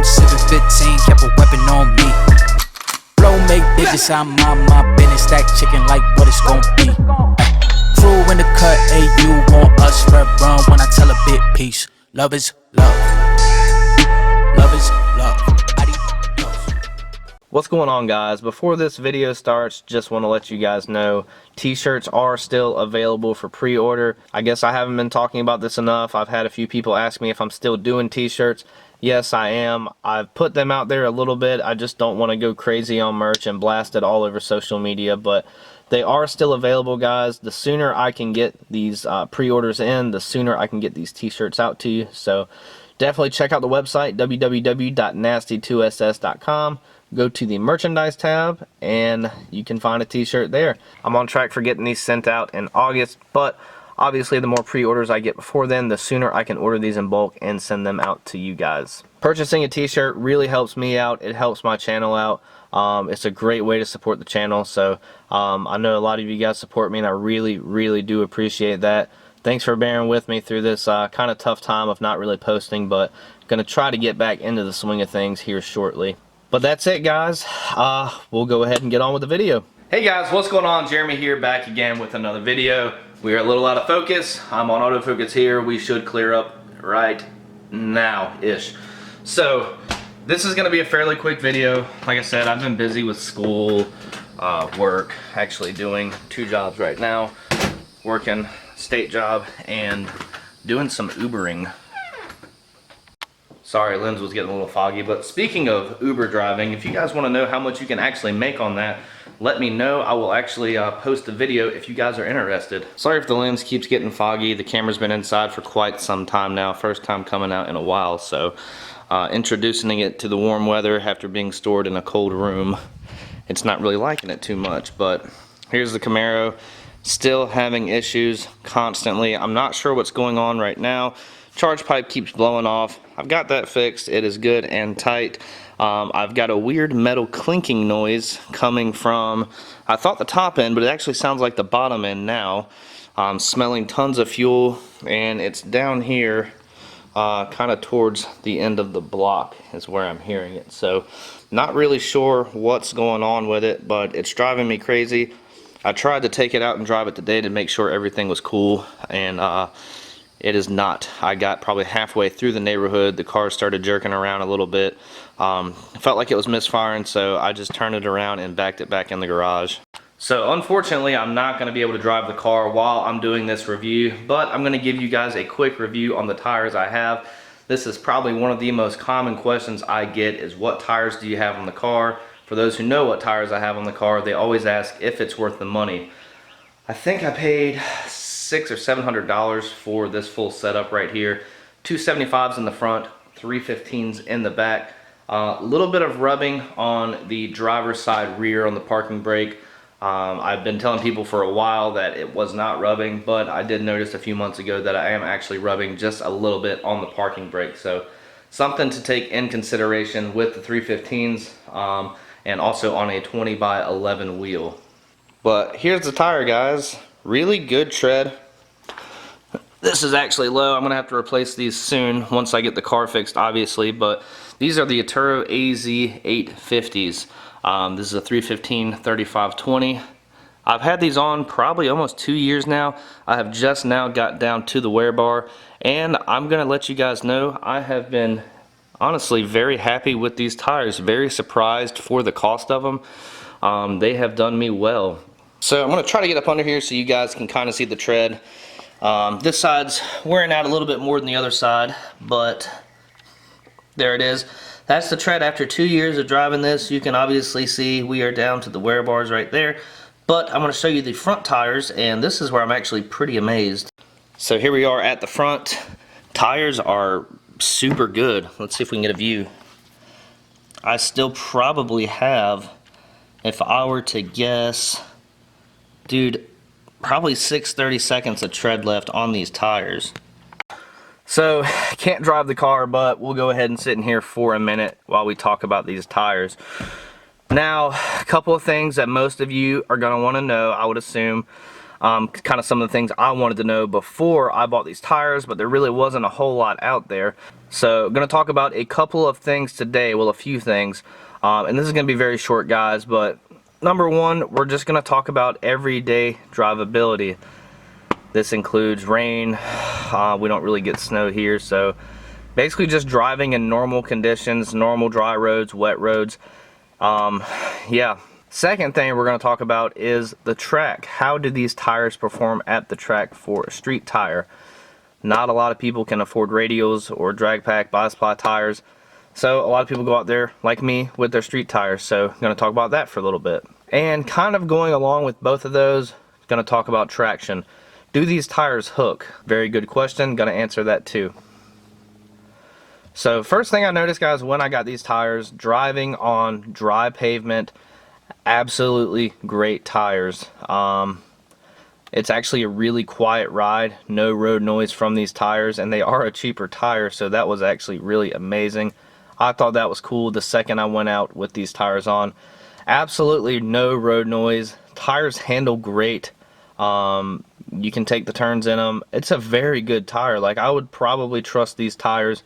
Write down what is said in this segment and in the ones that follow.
I'm sipping 15, kept a weapon on me. Flow make digits, I'm on my business. Stack chicken like what it's gon' be. Crew in the cut, hey, you want us red run when I tell a bit peace. Love is love. Love is love. What's going on, guys? Before this video starts, just want to let you guys know t-shirts are still available for pre-order. I guess I haven't been talking about this enough. I've had a few people ask me if I'm still doing t-shirts. Yes, I am. I've put them out there a little bit. I just don't want to go crazy on merch and blast it all over social media, but they are still available, guys. The sooner I can get these pre-orders in, the sooner I can get these t-shirts out to you. So definitely check out the website, www.nasty2ss.com. Go to the merchandise tab and you can find a t-shirt there. I'm on track for getting these sent out in August, but obviously the more pre-orders I get before then, the sooner I can order these in bulk and send them out to you guys. Purchasing a t-shirt really helps me out. It helps my channel out. It's a great way to support the channel. So I know a lot of you guys support me and I really do appreciate that. Thanks for bearing with me through this kind of tough time of not really posting, but going to try to get back into the swing of things here shortly. But that's it, guys. We'll go ahead and get on with the video. Hey guys, what's going on? Jeremy here, back again with another video. We are a little out of focus. I'm on autofocus here. We should clear up right now-ish. So this is going to be a fairly quick video. Like I said, I've been busy with school, work, actually doing 2 jobs right now. Working state job and doing some Ubering. Sorry, lens was getting a little foggy, but speaking of Uber driving, if you guys want to know how much you can actually make on that, let me know. I will actually post a video if you guys are interested. Sorry if the lens keeps getting foggy. The camera's been inside for quite some time now. First time coming out in a while, so introducing it to the warm weather after being stored in a cold room, it's not really liking it too much. But here's the Camaro, still having issues constantly. I'm not sure what's going on right now. Charge pipe keeps blowing off. I've got that fixed. It is good and tight. I've got a weird metal clinking noise coming from, I thought the top end, but it actually sounds like the bottom end now. I'm smelling tons of fuel, and it's down here kind of towards the end of the block is where I'm hearing it. So not really sure what's going on with it, but it's driving me crazy. I tried to take it out and drive it today to make sure everything was cool, and it is not. I got probably halfway through the neighborhood, the car started jerking around a little bit. Felt like it was misfiring, so I just turned it around and backed it back in the garage. So unfortunately, I'm not going to be able to drive the car while I'm doing this review, but I'm going to give you guys a quick review on the tires I have. This is probably one of the most common questions I get, is what tires do you have on the car? For those who know what tires I have on the car, they always ask if it's worth the money. I think I paid $600 or $700 for this full setup right here. 275s in the front, 315s in the back. A little bit of rubbing on the driver's side rear on the parking brake. I've been telling people for a while that it was not rubbing, but I did notice a few months ago that I am actually rubbing just a little bit on the parking brake. So something to take in consideration with the 315s and also on a 20/11 wheel. But here's the tire, guys. Really good tread. This is actually low. I'm gonna have to replace these soon once I get the car fixed, obviously, but these are the Atturo AZ850s. This is a 315/35/20. I've had these on probably almost 2 years now. I have just now got down to the wear bar, and I'm gonna let you guys know I have been honestly very happy with these tires. Very surprised for the cost of them. They have done me well. So I'm gonna try to get up under here so you guys can kind of see the tread. This side's wearing out a little bit more than the other side, but there it is. That's the tread after 2 years of driving this. You can obviously see we are down to the wear bars right there. But I'm going to show you the front tires, and this is where I'm actually pretty amazed. So here we are at the front. Tires are super good. Let's see if we can get a view. I still probably have, if I were to guess, dude, probably 6/30 seconds of tread left on these tires. So, can't drive the car, but we'll go ahead and sit in here for a minute while we talk about these tires. Now, a couple of things that most of you are going to want to know, I would assume. kind of some of the things I wanted to know before I bought these tires, but there really wasn't a whole lot out there. So I'm going to talk about a couple of things today, well, a few things, and this is going to be very short, guys, but number one, we're just going to talk about everyday drivability. This includes rain. We don't really get snow here, so basically just driving in normal conditions, normal dry roads, wet roads. Yeah. Second thing we're going to talk about is the track. How do these tires perform at the track for a street tire? Not a lot of people can afford radials or drag pack bi-supply tires, so a lot of people go out there like me with their street tires. So I'm going to talk about that for a little bit. And kind of going along with both of those, going to talk about traction. Do these tires hook? Very good question. Going to answer that too. So first thing I noticed, guys, when I got these tires, driving on dry pavement, absolutely great tires. It's actually a really quiet ride, no road noise from these tires, and they are a cheaper tire, so that was actually really amazing. I thought that was cool the second I went out with these tires on. Absolutely no road noise. Tires handle great. You can take the turns in them. It's a very good tire. Like, I would probably trust these tires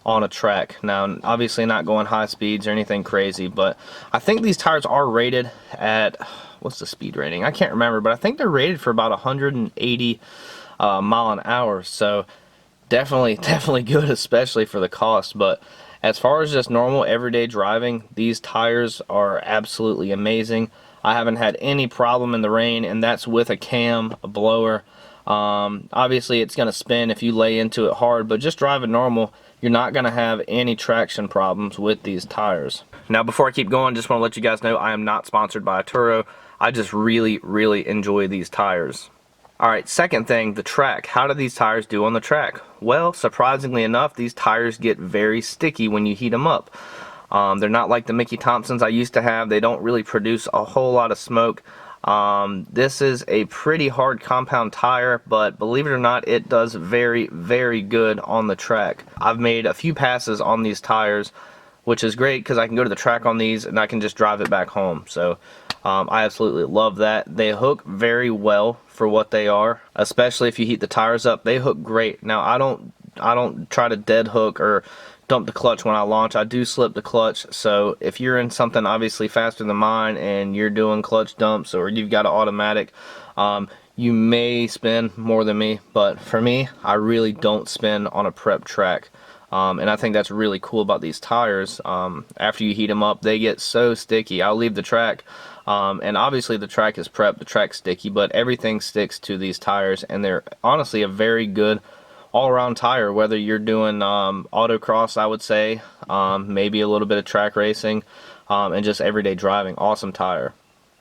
on a track. Now, obviously not going high speeds or anything crazy, but I think these tires are rated at, what's the speed rating? I can't remember, but I think they're rated for about 180 mile an hour, so definitely good, especially for the cost. But as far as just normal everyday driving, these tires are absolutely amazing. I haven't had any problem in the rain, and that's with a cam, a blower. Obviously it's going to spin if you lay into it hard, but just driving normal, you're not going to have any traction problems with these tires. Now, before I keep going, just want to let you guys know I am not sponsored by Atturo. I just really enjoy these tires. Alright, second thing, the track. How do these tires do on the track? Well, surprisingly enough, these tires get very sticky when you heat them up. They're not like the Mickey Thompsons I used to have. They don't really produce a whole lot of smoke. This is a pretty hard compound tire, but believe it or not, it does very good on the track. I've made a few passes on these tires, which is great because I can go to the track on these and I can just drive it back home. So I absolutely love that. They hook very well for what they are, especially if you heat the tires up. They hook great. Now, I don't try to dead hook or dump the clutch when I launch. I do slip the clutch, so if you're in something obviously faster than mine and you're doing clutch dumps or you've got an automatic, you may spin more than me, but for me, I really don't spin on a prep track. And I think that's really cool about these tires. After you heat them up, they get so sticky. I'll leave the track, and obviously the track is prepped, the track's sticky, but everything sticks to these tires, and they're honestly a very good all-around tire, whether you're doing autocross, I would say, maybe a little bit of track racing, and just everyday driving. Awesome tire.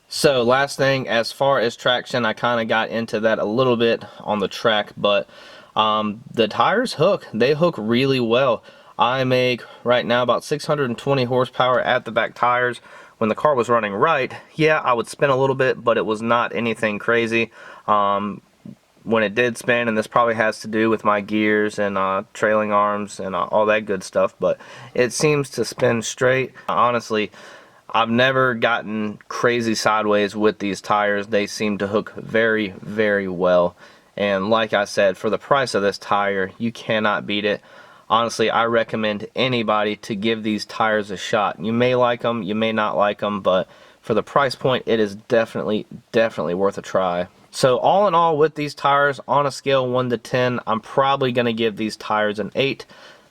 So last thing, as far as traction, I kind of got into that a little bit on the track, but the tires hook. They hook really well. I make right now about 620 horsepower at the back tires. When the car was running right, yeah, I would spin a little bit, but it was not anything crazy. When it did spin, and this probably has to do with my gears and trailing arms and all that good stuff, but it seems to spin straight. Honestly, I've never gotten crazy sideways with these tires. They seem to hook very well, and like I said, for the price of this tire, you cannot beat it. Honestly, I recommend anybody to give these tires a shot. You may like them, you may not like them, but for the price point, it is definitely worth a try. So all in all, with these tires, on a scale 1 to 10, I'm probably going to give these tires an 8.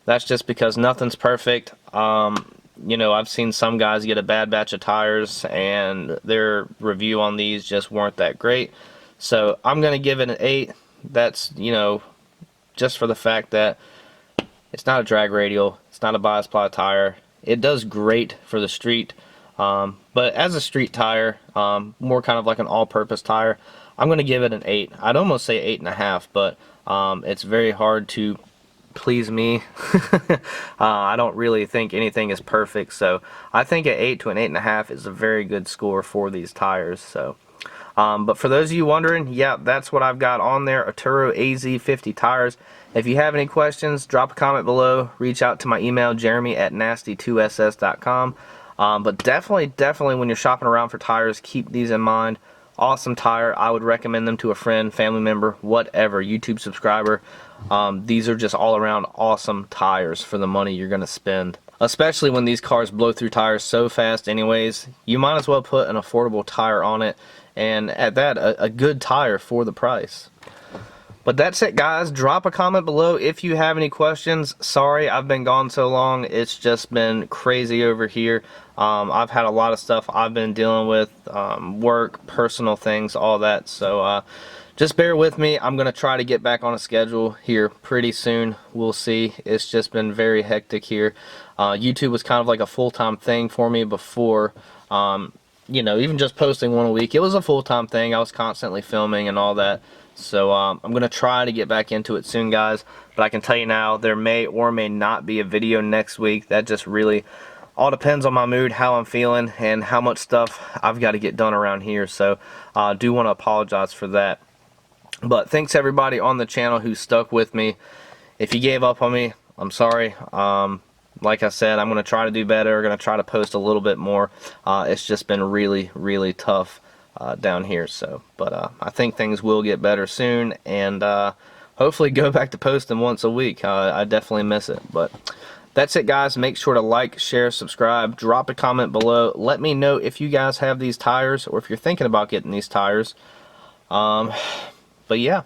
That's just because nothing's perfect. You know, I've seen some guys get a bad batch of tires and their review on these just weren't that great. So I'm going to give it an 8. That's, you know, just for the fact that it's not a drag radial, it's not a bi-supply tire. It does great for the street, but as a street tire, more kind of like an all-purpose tire, I'm going to give it an 8. I'd almost say 8.5, but it's very hard to please me. I don't really think anything is perfect, so I think an 8 to an 8.5 is a very good score for these tires. So, but for those of you wondering, yeah, that's what I've got on there, Atturo AZ850 tires. If you have any questions, drop a comment below. Reach out to my email, jeremy@nasty2ss.com. But definitely when you're shopping around for tires, keep these in mind. Awesome tire. I would recommend them to a friend, family member, whatever, YouTube subscriber. These are just all around awesome tires for the money you're going to spend. Especially when these cars blow through tires so fast anyways, you might as well put an affordable tire on it, and at that, a good tire for the price. But that's it, guys. Drop a comment below if you have any questions. Sorry I've been gone so long. It's just been crazy over here. I've had a lot of stuff I've been dealing with, work, personal things, all that. So just bear with me. I'm going to try to get back on a schedule here pretty soon. We'll see. It's just been very hectic here. YouTube was kind of like a full-time thing for me before. You know, even just posting one a week, it was a full-time thing. I was constantly filming and all that. So I'm going to try to get back into it soon, guys. But I can tell you now, there may or may not be a video next week. That just really all depends on my mood, how I'm feeling, and how much stuff I've got to get done around here. So I do want to apologize for that. But thanks everybody on the channel who stuck with me. If you gave up on me, I'm sorry. Like I said, I'm going to try to do better. I'm going to try to post a little bit more. It's just been really, really tough down here. So, but I think things will get better soon, and hopefully go back to posting once a week. I definitely miss it. But that's it, guys. Make sure to like, share, subscribe, drop a comment below. Let me know if you guys have these tires or if you're thinking about getting these tires. But yeah,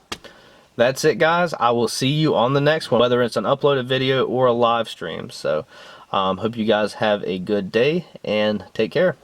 that's it, guys. I will see you on the next one, whether it's an uploaded video or a live stream. So hope you guys have a good day and take care.